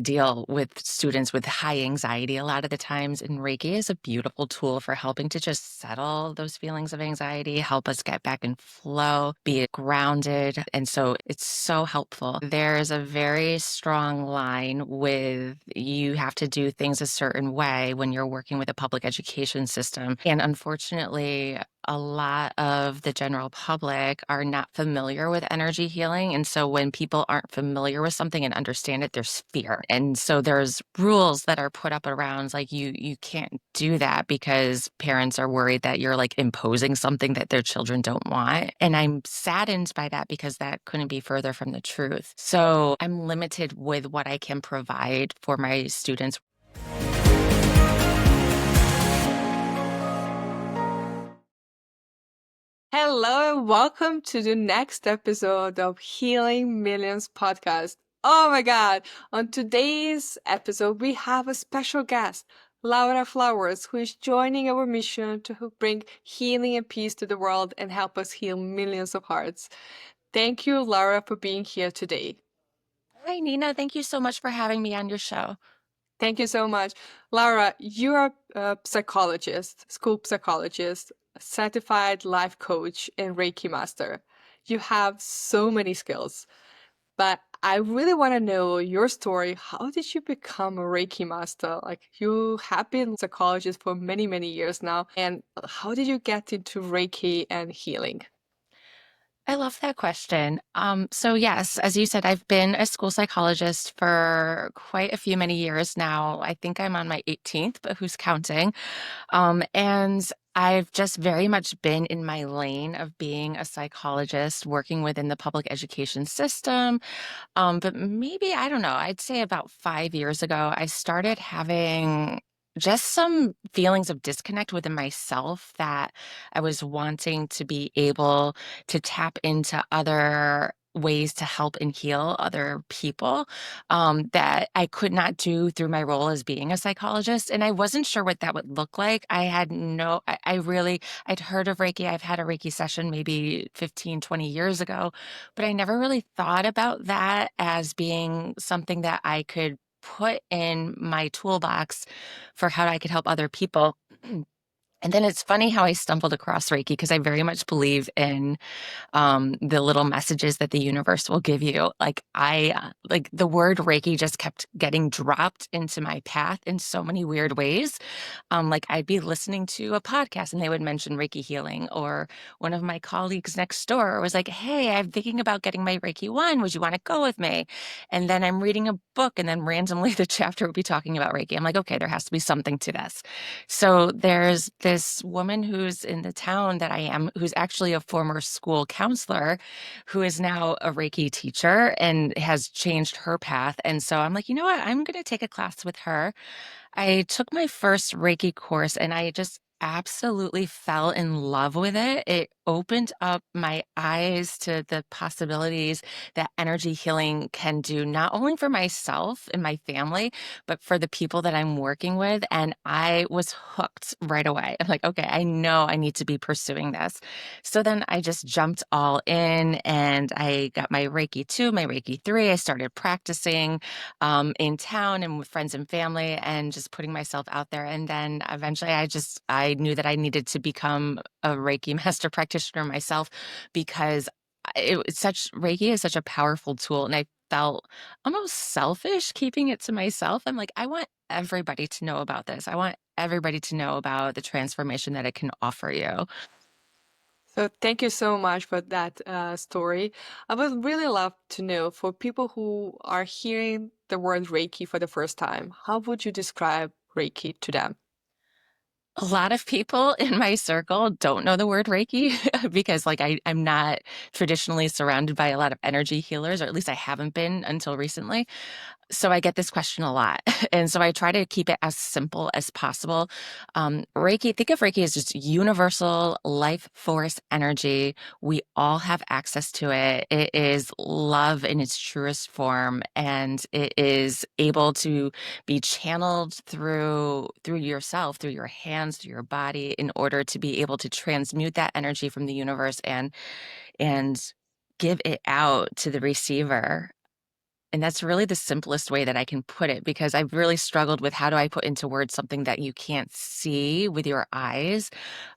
deal with students with high anxiety a lot of the times, and Reiki is a beautiful tool for helping to just settle those feelings of anxiety, help us get back in flow, be grounded. And so it's so helpful. There's a very strong line with you have to do things a certain way when you're working with a public education system. And unfortunately, a lot of the general public are not familiar with energy healing. And so when people aren't familiar with something and understand it, there's fear. And so there's rules that are put up around like you can't do that because parents are worried that you're like imposing something that their children don't want. And I'm saddened by that because that couldn't be further from the truth. So I'm limited with what I can provide for my students. Hello and welcome to the next episode of Healing Millions podcast. Oh my God! On today's episode, we have a special guest, Laura Flowers, who is joining our mission to bring healing and peace to the world and help us heal millions of hearts. Thank you, Laura, for being here today. Hi, Nina. Thank you so much for having me on your show. Thank you so much. Laura, you're a psychologist, school psychologist, certified life coach, and Reiki Master. You have so many skills, but I really want to know your story. How did you become a Reiki Master? Like, you have been a psychologist for many, many years now. And how did you get into Reiki and healing? I love that question. So yes, as you said, I've been a school psychologist for quite a few many years now. I think I'm on my 18th, but who's counting? And I've just very much been in my lane of being a psychologist, working within the public education system. But maybe, I don't know, I'd say about 5 years ago, I started having just some feelings of disconnect within myself that I was wanting to be able to tap into other ways to help and heal other people that I could not do through my role as being a psychologist. And I wasn't sure what that would look like. I had no, I really, I'd heard of Reiki. I've had a Reiki session maybe 15, 20 years ago, but I never really thought about that as being something that I could put in my toolbox for how I could help other people. And then it's funny how I stumbled across Reiki because I very much believe in the little messages that the universe will give you. Like the word Reiki just kept getting dropped into my path in so many weird ways. Like I'd be listening to a podcast and they would mention Reiki healing, or one of my colleagues next door was like, "Hey, I'm thinking about getting my Reiki one. Would you want to go with me?" And then I'm reading a book and then randomly the chapter would be talking about Reiki. I'm like, okay, there has to be something to this. So there's this woman who's in the town that I am, who's actually a former school counselor, who is now a Reiki teacher and has changed her path. And so I'm like, you know what? I'm going to take a class with her. I took my first Reiki course and I just absolutely fell in love with it. It opened up my eyes to the possibilities that energy healing can do, not only for myself and my family, but for the people that I'm working with. And I was hooked right away. I'm like, okay, I know I need to be pursuing this. So then I just jumped all in and I got my Reiki 2, my Reiki 3. I started practicing in town and with friends and family and just putting myself out there. And then eventually I knew that I needed to become a Reiki master practitioner myself because Reiki is such a powerful tool. And I felt almost selfish keeping it to myself. I'm like, I want everybody to know about this. I want everybody to know about the transformation that it can offer you. So thank you so much for that story. I would really love to know, for people who are hearing the word Reiki for the first time, how would you describe Reiki to them? A lot of people in my circle don't know the word Reiki because I'm not traditionally surrounded by a lot of energy healers, or at least I haven't been until recently. So I get this question a lot. And so I try to keep it as simple as possible. Reiki, think of Reiki as just universal life force energy. We all have access to it. It is love in its truest form, and it is able to be channeled through yourself, through your hands, through your body, in order to be able to transmute that energy from the universe and give it out to the receiver. And that's really the simplest way that I can put it because I've really struggled with how do I put into words something that you can't see with your eyes,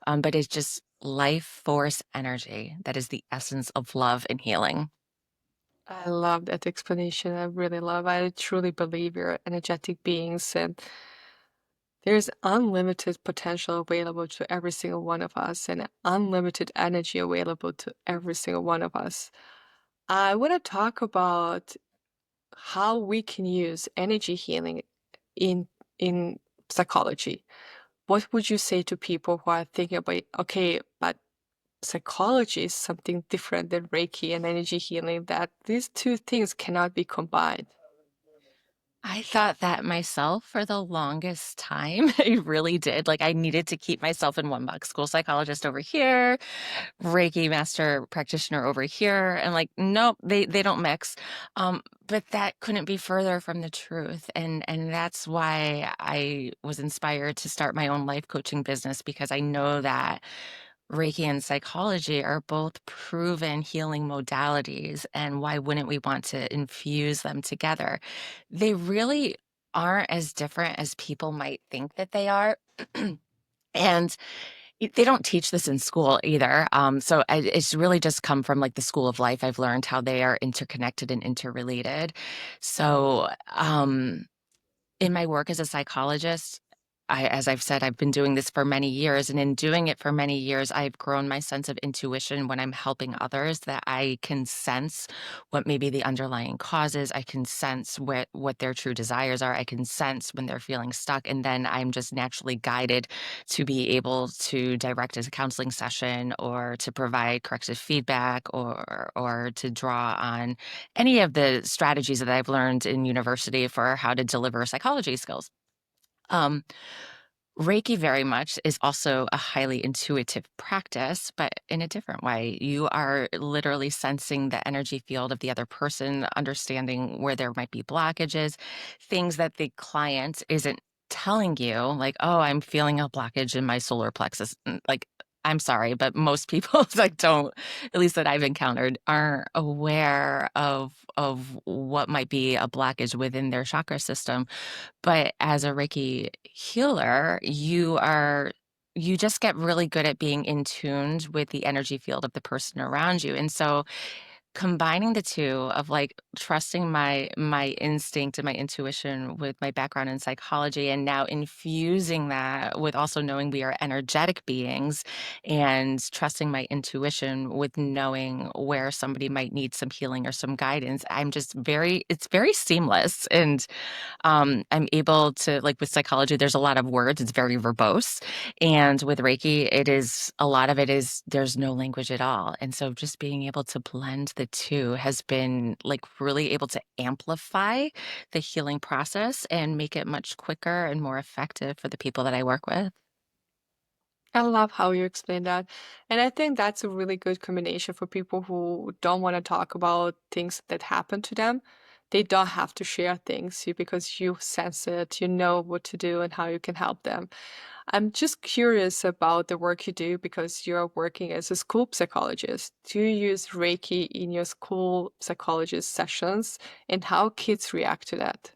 but it's just life force energy. That is the essence of love and healing. I love that explanation. I really love. I truly believe you're energetic beings, and there's unlimited potential available to every single one of us, and unlimited energy available to every single one of us. I want to talk about how we can use energy healing in in psychology. What would you say to people who are thinking about, okay, but psychology is something different than Reiki and energy healing, that these two things cannot be combined? I thought that myself for the longest time. I really did. Like, I needed to keep myself in one box. School psychologist over here, Reiki master practitioner over here, and like, nope, they don't mix. But that couldn't be further from the truth. And that's why I was inspired to start my own life coaching business because I know that Reiki and psychology are both proven healing modalities, and why wouldn't we want to infuse them together? They really aren't as different as people might think that they are. And they don't teach this in school either. It's really just come from like the school of life. I've learned how they are interconnected and interrelated. So, in my work as a psychologist, as I've said, I've been doing this for many years. And in doing it for many years, I've grown my sense of intuition when I'm helping others that I can sense what maybe the underlying cause is. I can sense what their true desires are. I can sense when they're feeling stuck. And then I'm just naturally guided to be able to direct a counseling session or to provide corrective feedback or to draw on any of the strategies that I've learned in university for how to deliver psychology skills. Um, Reiki very much is also a highly intuitive practice, but in a different way. You are literally sensing the energy field of the other person, understanding where there might be blockages, things that the client isn't telling you, like, oh, I'm feeling a blockage in my solar plexus. Like, I'm sorry, but most people like don't, at least that I've encountered, aren't aware of what might be a blockage within their chakra system. But as a Reiki healer, you just get really good at being in tuned with the energy field of the person around you. And so combining the two of like trusting my instinct and my intuition with my background in psychology and now infusing that with also knowing we are energetic beings and trusting my intuition with knowing where somebody might need some healing or some guidance, I'm just very it's very seamless. And I'm able to like with psychology, there's a lot of words, it's very verbose. And with Reiki, it is a lot of it is there's no language at all. And so just being able to blend the two has been like really able to amplify the healing process and make it much quicker and more effective for the people that I work with. I love how you explain that. And I think that's a really good combination for people who don't want to talk about things that happen to them. They don't have to share things because you sense it, you know what to do and how you can help them. I'm just curious about the work you do because you're working as a school psychologist. Do you use Reiki in your school psychologist sessions, and how kids react to that?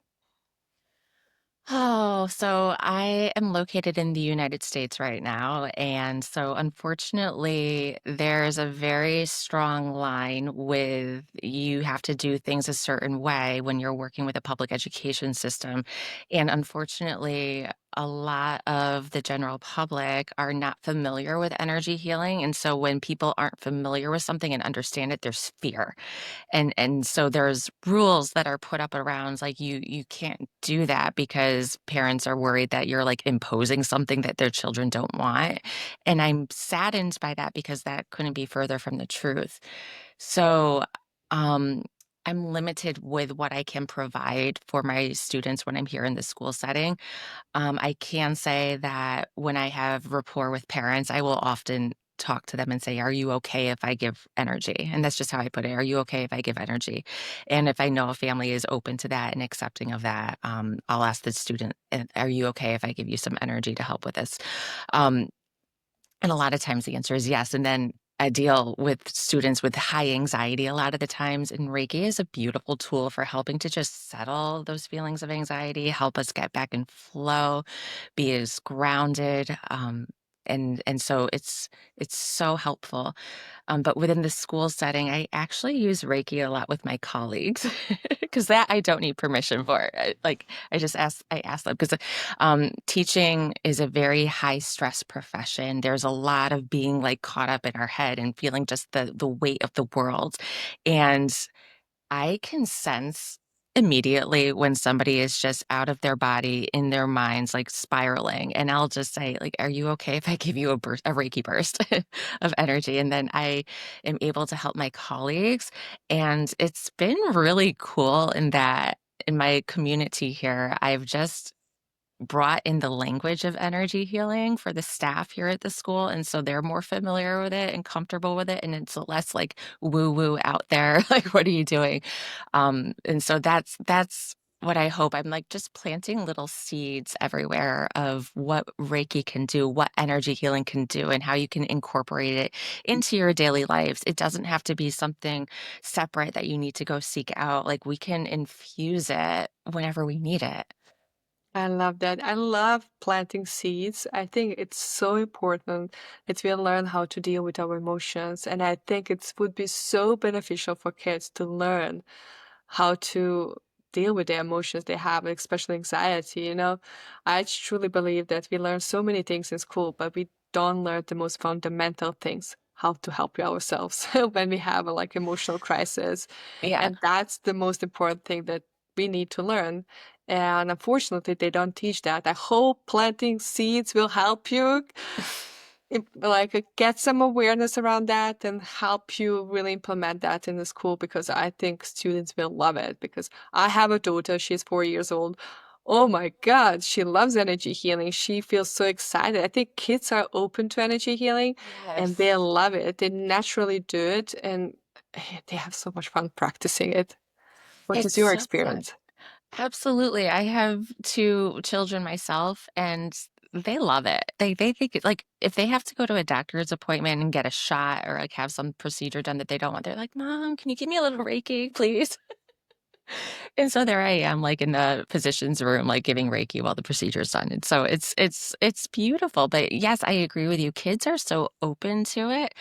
Oh, so I am located in the United States right now. And so unfortunately, there's a very strong line with you have to do things a certain way when you're working with a public education system. And unfortunately, a lot of the general public are not familiar with energy healing. And so when people aren't familiar with something and understand it, there's fear. And so there's rules that are put up around like you can't do that because parents are worried that you're like imposing something that their children don't want. And I'm saddened by that because that couldn't be further from the truth. So um I'm limited with what I can provide for my students when I'm here in the school setting. I can say that when I have rapport with parents, I will often talk to them and say, "Are you okay if I give energy?" And that's just how I put it. Are you okay if I give energy? And if I know a family is open to that and accepting of that, I'll ask the student, "Are you okay if I give you some energy to help with this?" Um, and a lot of times the answer is yes. And then I deal with students with high anxiety a lot of the times, and Reiki is a beautiful tool for helping to just settle those feelings of anxiety, help us get back in flow, be as grounded. And so it's so helpful. But within the school setting, I actually use Reiki a lot with my colleagues because that I don't need permission for. I ask them because teaching is a very high stress profession. There's a lot of being like caught up in our head and feeling just the weight of the world. And I can sense immediately when somebody is just out of their body, in their minds, like spiraling. And I'll just say, like, are you okay if I give you a Reiki burst of energy? And then I am able to help my colleagues. And it's been really cool in that in my community here, I've just brought in the language of energy healing for the staff here at the school, and so they're more familiar with it and comfortable with it, and it's less like woo woo out there, like, "What are you doing?" And so that's what I hope. I'm, like, just planting little seeds everywhere of what Reiki can do, what energy healing can do, and how you can incorporate it into your daily lives. It doesn't have to be something separate that you need to go seek out, like, we can infuse it whenever we need it. I love that. I love planting seeds. I think it's so important that we learn how to deal with our emotions. And I think it would be so beneficial for kids to learn how to deal with the emotions they have, especially anxiety. I truly believe that we learn so many things in school, but we don't learn the most fundamental things, how to help ourselves when we have a like emotional crisis. Yeah. And that's the most important thing that we need to learn. And unfortunately, they don't teach that. I hope planting seeds will help you get some awareness around that and help you really implement that in the school, because I think students will love it. Because I have a daughter, she's 4 years old. Oh my God, she loves energy healing. She feels so excited. I think kids are open to energy healing and they Yes. love it. They naturally do it and they have so much fun practicing it. What It's is your so fun. experience? Absolutely. I have 2 children myself, and they love it. They think it like, if they have to go to a doctor's appointment and get a shot or, like, have some procedure done that they don't want, they're like, "Mom, can you give me a little Reiki, please?" And so there I am, like, in the physician's room, like, giving Reiki while the procedure's done, and so it's beautiful, but yes, I agree with you. Kids are so open to it.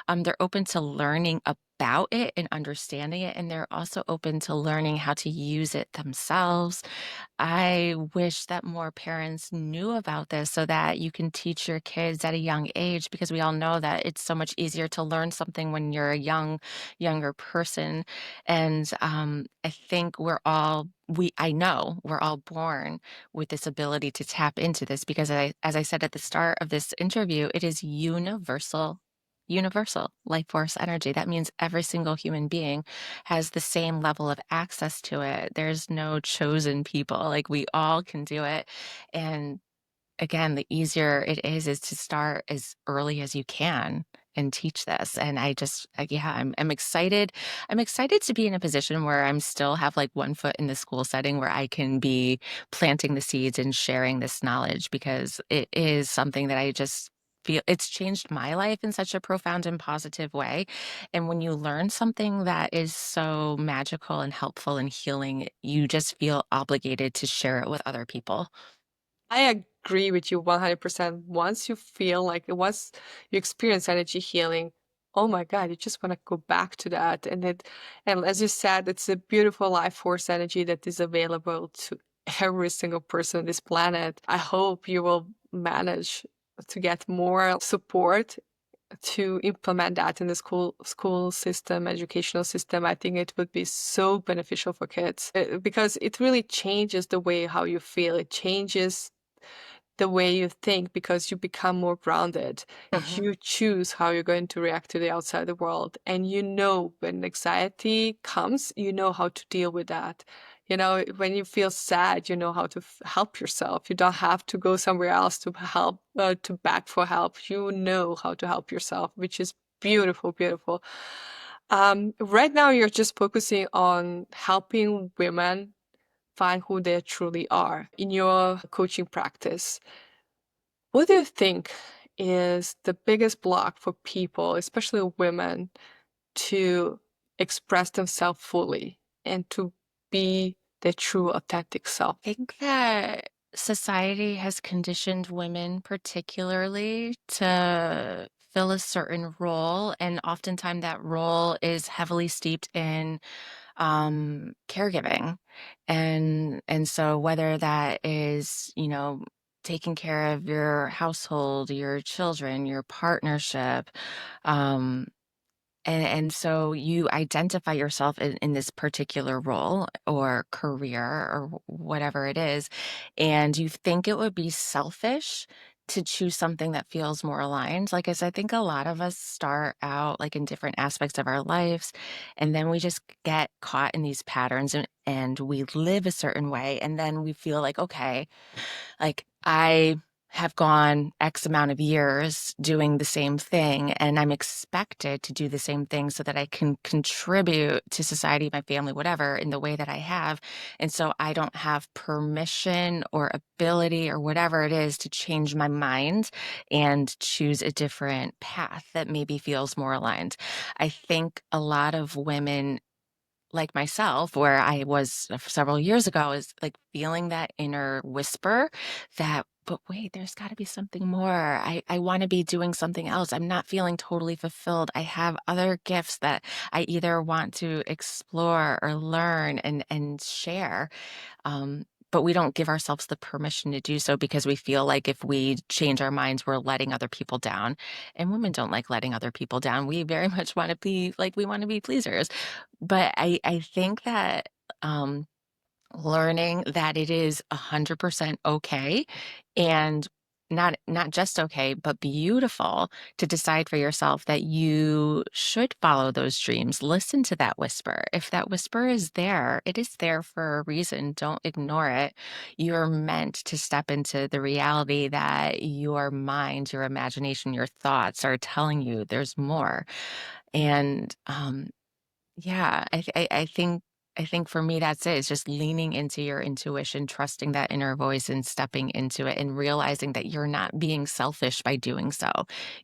They're open to learning about it and understanding it, and they're also open to learning how to use it themselves. I wish that more parents knew about this so that you can teach your kids at a young age, because we all know that it's so much easier to learn something when you're a younger person. And I think I know we're all born with this ability to tap into this because as I said at the start of this interview, it is universal life force energy. That means every single human being has the same level of access to it. There's no chosen people. Like, we all can do it. And again, the easier it is to start as early as you can and teach this. And yeah, I'm excited. I'm excited to be in a position where I'm still have like one foot in the school setting where I can be planting the seeds and sharing this knowledge, because it is something that I just feel it's changed my life in such a profound and positive way. And when you learn something that is so magical and helpful and healing, you just feel obligated to share it with other people. I agree with you 100%. Once you experience energy healing, oh my God, you just want to go back to that. And as you said, it's a beautiful life force energy that is available to every single person on this planet. I hope you will manage to get more support to implement that in the school system, educational system. I think it would be so beneficial for kids because it really changes the way how you feel. It changes the way you think because you become more grounded. Mhm. You choose how you're going to react to the outside world. And when anxiety comes, you know how to deal with that. When you feel sad, you know how to help yourself. You don't have to go somewhere else to help, to beg for help. You know how to help yourself, which is beautiful, beautiful. Right now, you're just focusing on helping women find who they truly are in your coaching practice. What do you think is the biggest block for people, especially women, to express themselves fully and to be their true authentic self? Think that society has conditioned women particularly to fill a certain role, and oftentimes that role is heavily steeped in caregiving. And so whether that is, taking care of your household, your children, your partnership, um, and so you identify yourself in this particular role or career or whatever it is, and you think it would be selfish to choose something that feels more aligned. Like, as I think a lot of us start out like in different aspects of our lives, and then we just get caught in these patterns and we live a certain way, and then we feel like, okay, like I have gone X amount of years doing the same thing, and I'm expected to do the same thing so that I can contribute to society, my family, whatever, in the way that I have. And so I don't have permission or ability or whatever it is to change my mind and choose a different path that maybe feels more aligned. I think a lot of women like myself, where I was several years ago, is like feeling that inner whisper that, but wait, there's got to be something more. I want to be doing something else. I'm not feeling totally fulfilled. I have other gifts that I either want to explore or learn and share. But we don't give ourselves the permission to do so because we feel like if we change our minds, we're letting other people down. And women don't like letting other people down. We very much want to be like, we want to be pleasers. But I think that um, learning that it is 100% okay, and not just okay, but beautiful, to decide for yourself that you should follow those dreams. Listen to that whisper. If that whisper is there, it is there for a reason. Don't ignore it. You're meant to step into the reality that your mind, your imagination, your thoughts are telling you there's more. And yeah, I think for me that's it. It's just leaning into your intuition, trusting that inner voice and stepping into it and realizing that you're not being selfish by doing so.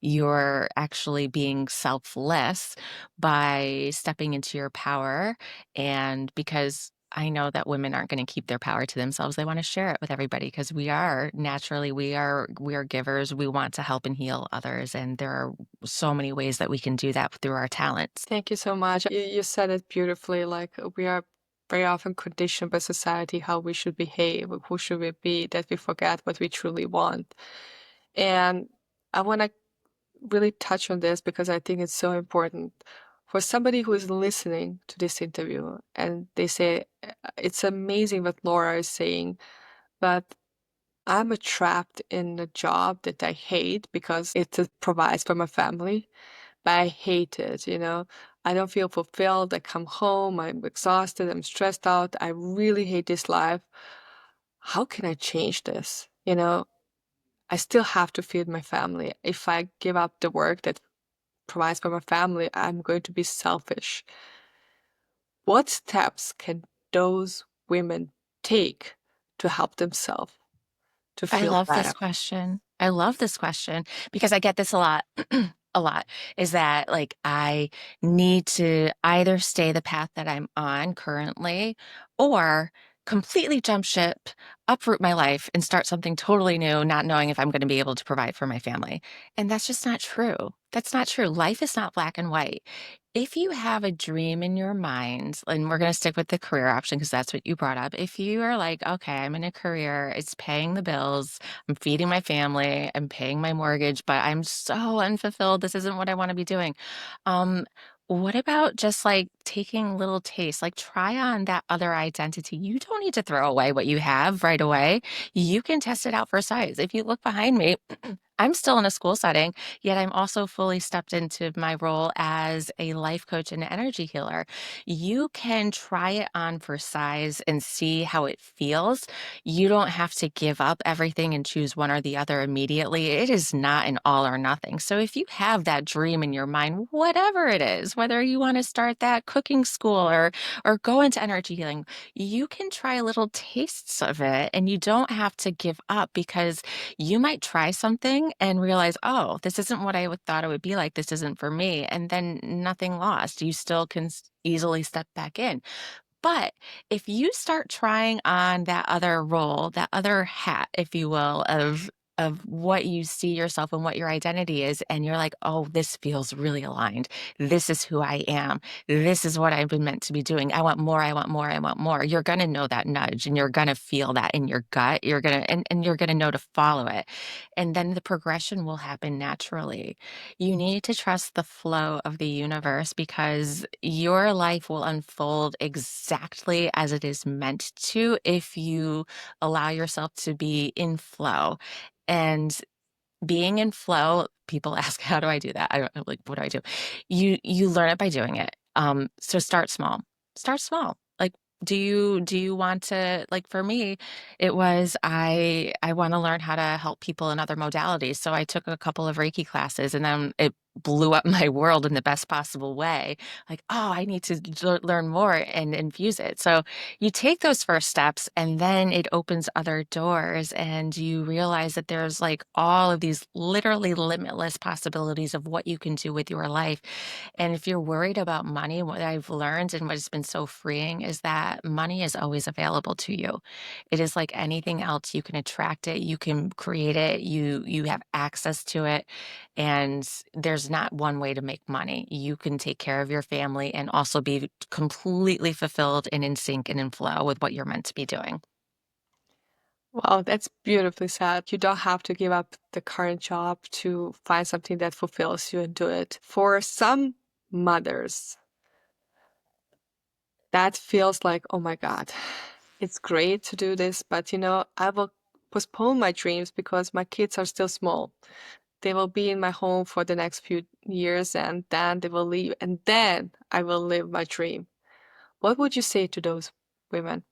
You're actually being selfless by stepping into your power. And because I know that women aren't going to keep their power to themselves. They want to share it with everybody because we are naturally we are givers. We want to help and heal others, and there are so many ways that we can do that through our talents. Thank you so much. You said it beautifully. Like, we are very often conditioned by society how we should behave, who should we be, that we forget what we truly want. And I want to really touch on this because I think it's so important for somebody who is listening to this interview and they say, It's amazing what Laura is saying, but I'm trapped in a job that I hate because it provides for my family, but I hate it, you know. I don't feel fulfilled. I come home, I'm exhausted, I'm stressed out. I really hate this life. How can I change this? You know, I still have to feed my family. If I give up the work that provides for my family, I'm going to be selfish. What steps can those women take to help themselves to I feel love this better? question. I love this question because I get this a lot. A lot is that like I need to either stay the path that I'm on currently or completely jump ship, uproot my life and start something totally new, not knowing if I'm going to be able to provide for my family. And that's just not true. That's not true. Life is not black and white. If you have a dream in your mind, and we're going to stick with the career option because that's what you brought up. If you are like, okay, I'm in a career, it's paying the bills, I'm feeding my family, I'm paying my mortgage, but I'm so unfulfilled. This isn't what I want to be doing. Um, what about just like taking little tastes? Like try on that other identity. You don't need to throw away what you have right away. You can test it out for size. If you look behind me, I'm still in a school setting, yet I'm also fully stepped into my role as a life coach and energy healer. You can try it on for size and see how it feels. You don't have to give up everything and choose one or the other immediately. It is not an all or nothing. So if you have that dream in your mind, whatever it is, whether you want to start that cooking school or go into energy healing, you can try little tastes of it and you don't have to give up because you might try something something and realize, oh, this isn't what I would thought it would be like. This isn't for me. And then nothing lost. You still can easily step back in. But if you start trying on that other role, that other hat, if you will, of what you see yourself and what your identity is, and you're like, oh, this feels really aligned. This is who I am. This is what I've been meant to be doing. I want more, I want more, I want more. You're gonna know that nudge and you're gonna feel that in your gut. You're gonna and you're gonna know to follow it. And then the progression will happen naturally. You need to trust the flow of the universe because your life will unfold exactly as it is meant to if you allow yourself to be in flow. And being in flow, people ask, how do I do that? I don't know, like, what do I do? You learn it by doing it. So start small. Start small. Like, do you want to, like, for me, it was I want to learn how to help people in other modalities. So I took a couple of Reiki classes and then it blew up my world in the best possible way. Like, oh, I need to learn more and infuse it. So you take those first steps and then it opens other doors and you realize that there's like all of these literally limitless possibilities of what you can do with your life. And if you're worried about money, what I've learned and what has been so freeing is that money is always available to you. It is like anything else. You can attract it, you can create it, you have access to it. And there's not one way to make money. You can take care of your family and also be completely fulfilled and in sync and in flow with what you're meant to be doing. Wow, that's beautifully said. You don't have to give up the current job to find something that fulfills you and do it. For some mothers, that feels like, oh my God, it's great to do this, but I will postpone my dreams because my kids are still small. They will be in my home for the next few years and then they will leave, and then I will live my dream. What would you say to those women?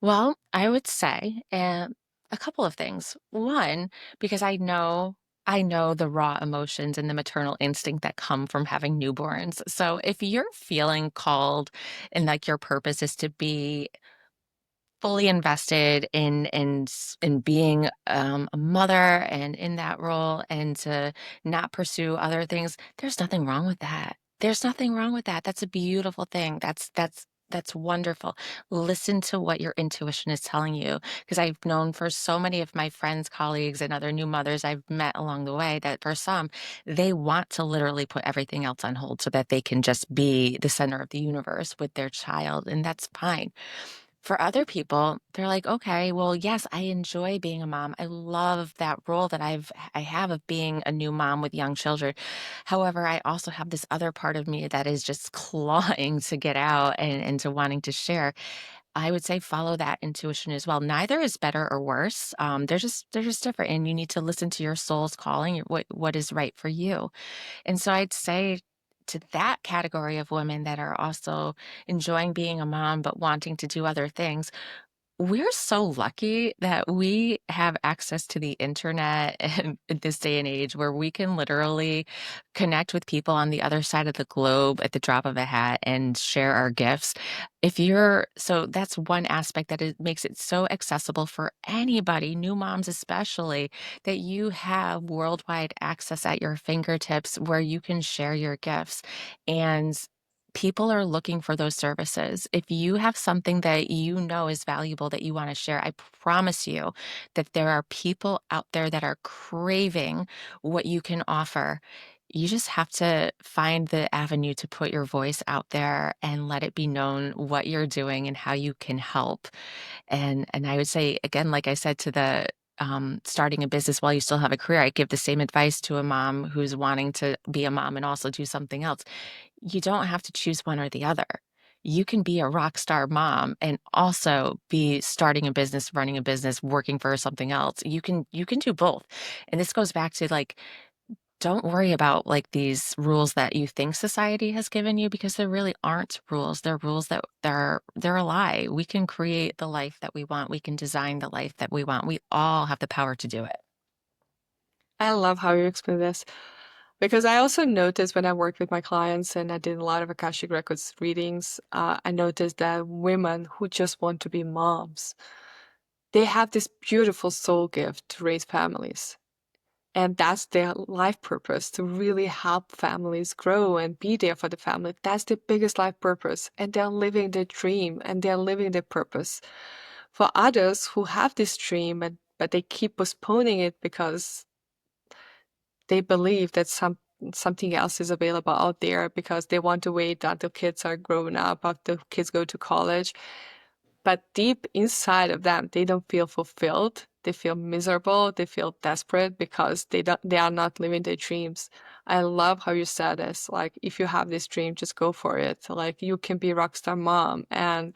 Well, I would say a couple of things. One, because I know the raw emotions and the maternal instinct that come from having newborns. So if you're feeling called and like your purpose is to be fully invested in being a mother and in that role and to not pursue other things, there's nothing wrong with that. There's nothing wrong with that. That's a beautiful thing. That's wonderful. Listen to what your intuition is telling you. Because I've known for so many of my friends, colleagues, and other new mothers I've met along the way that for some, they want to literally put everything else on hold so that they can just be the center of the universe with their child. And that's fine. For other people, they're like, okay, well, yes, I enjoy being a mom. I love that role that I have of being a new mom with young children. However, I also have this other part of me that is just clawing to get out and to wanting to share. I would say follow that intuition as well. Neither is better or worse. They're just different, and you need to listen to your soul's calling, what is right for you. And so I'd say to that category of women that are also enjoying being a mom, but wanting to do other things, we're so lucky that we have access to the internet and in this day and age where we can literally connect with people on the other side of the globe at the drop of a hat and share our gifts. So that's one aspect that it makes it so accessible for anybody, new moms especially, that you have worldwide access at your fingertips where you can share your gifts. And people are looking for those services. If you have something that you know is valuable that you want to share, I promise you that there are people out there that are craving what you can offer. You just have to find the avenue to put your voice out there and let it be known what you're doing and how you can help. And I would say again, like I said, to the starting a business while you still have a career, I give the same advice to a mom who's wanting to be a mom and also do something else. You don't have to choose one or the other. You can be a rock star mom and also be starting a business, running a business, working for something else. You can do both. And this goes back to like, don't worry about like these rules that you think society has given you because there really aren't rules. They're rules that they're a lie. We can create the life that we want. We can design the life that we want. We all have the power to do it. I love how you explain this because I also noticed when I worked with my clients and I did a lot of Akashic Records readings, I noticed that women who just want to be moms, they have this beautiful soul gift to raise families. And that's their life purpose, to really help families grow and be there for the family. That's the biggest life purpose. And they're living their dream and they're living their purpose. For others who have this dream, but they keep postponing it because they believe that something else is available out there, because they want to wait until kids are grown up, after kids go to college. But deep inside of them, they don't feel fulfilled. They feel miserable. They feel desperate because they are not living their dreams. I love how you said this. Like, if you have this dream, just go for it. Like, you can be a rock star mom and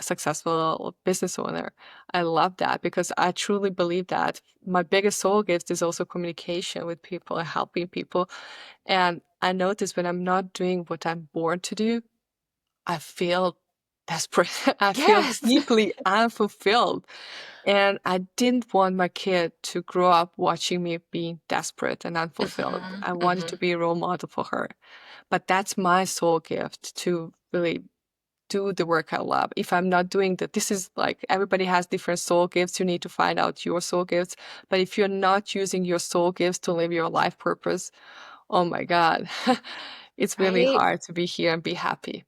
a successful business owner. I love that because I truly believe that my biggest soul gift is also communication with people and helping people. And I notice when I'm not doing what I'm born to do, I feel desperate. I feel Yes. deeply unfulfilled. And I didn't want my kid to grow up watching me being desperate and unfulfilled. Mhm, I wanted to mhm. be a role model for her. But that's my soul gift, to really do the work I love. If I'm not doing that, this is like, everybody has different soul gifts. You need to find out your soul gifts. But if you're not using your soul gifts to live your life purpose, oh my God, it's really Right? hard to be here and be happy.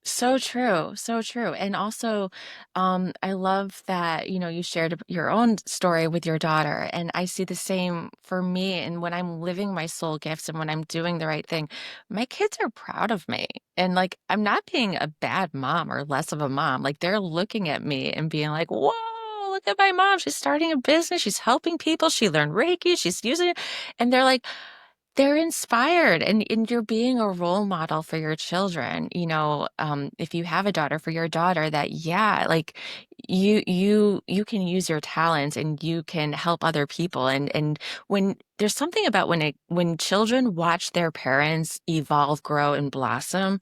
So true, so true. And also, I love that, you shared your own story with your daughter, and I see the same for me. And when I'm living my soul gifts and when I'm doing the right thing, my kids are proud of me. And like, I'm not being a bad mom or less of a mom. Like, they're looking at me and being like, whoa, look at my mom. She's starting a business. She's helping people. She learned Reiki. She's using it. And they're inspired, and you're being a role model for your children. If you have a daughter, for your daughter, that, yeah, like, you can use your talents and you can help other people. And when there's something about when children watch their parents evolve, grow, and blossom,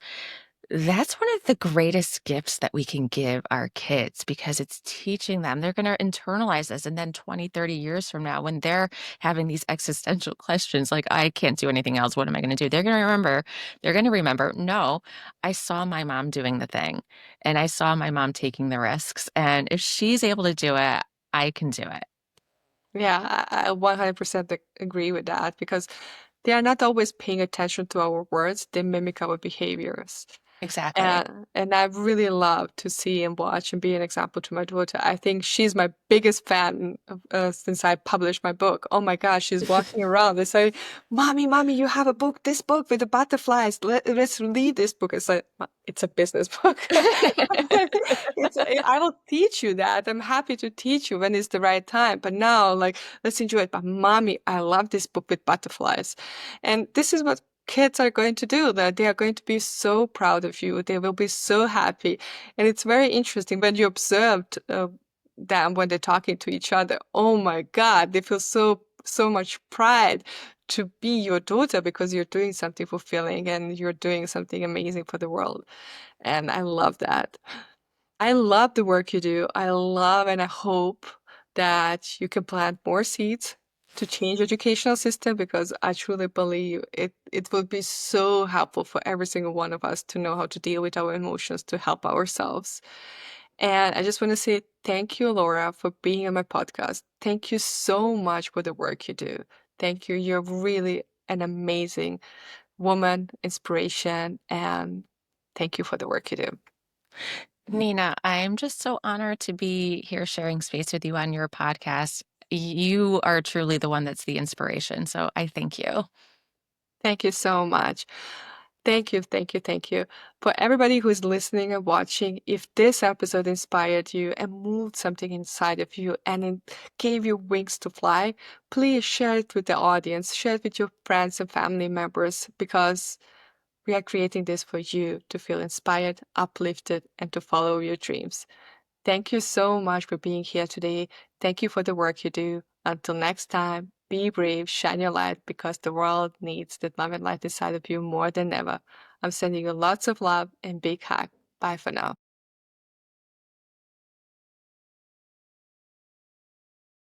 that's one of the greatest gifts that we can give our kids, because it's teaching them. They're going to internalize this. And then 20, 30 years from now, when they're having these existential questions, like, I can't do anything else, what am I going to do? They're going to remember, no, I saw my mom doing the thing, and I saw my mom taking the risks. And if she's able to do it, I can do it. Yeah, I 100% agree with that, because they are not always paying attention to our words, they mimic our behaviors. Exactly. And I really love to see and watch and be an example to my daughter. I think she's my biggest fan since I published my book. Oh my gosh, she's walking around. They say, "Mommy, mommy, you have a book, this book with the butterflies. Let's read this book." It's like, it's a business book. I will teach you that. I'm happy to teach you when it's the right time. But now, like, let's enjoy it. But mommy, I love this book with butterflies. And this is what kids are going to do, that they are going to be so proud of you. They will be so happy. And it's very interesting when you observed them when they're talking to each other. Oh my God, they feel so much pride to be your daughter, because you're doing something fulfilling and you're doing something amazing for the world. And I love that. I love the work you do. I love and I hope that you can plant more seeds to change educational system, because I truly believe it will be so helpful for every single one of us to know how to deal with our emotions, to help ourselves. And I just want to say thank you, Laura, for being on my podcast. Thank you so much for the work you do. Thank you. You're really an amazing woman, inspiration, and thank you for the work you do. Nina, I'm just so honored to be here sharing space with you on your podcast. You are truly the one that's the inspiration. So I thank you. Thank you so much. Thank you, thank you, thank you. For everybody who is listening and watching, if this episode inspired you and moved something inside of you and it gave you wings to fly, please share it with the audience, share it with your friends and family members, because we are creating this for you to feel inspired, uplifted, and to follow your dreams. Thank you so much for being here today. Thank you for the work you do. Until next time, be brave, shine your light, because the world needs that love and light inside of you more than ever. I'm sending you lots of love and big hug. Bye for now.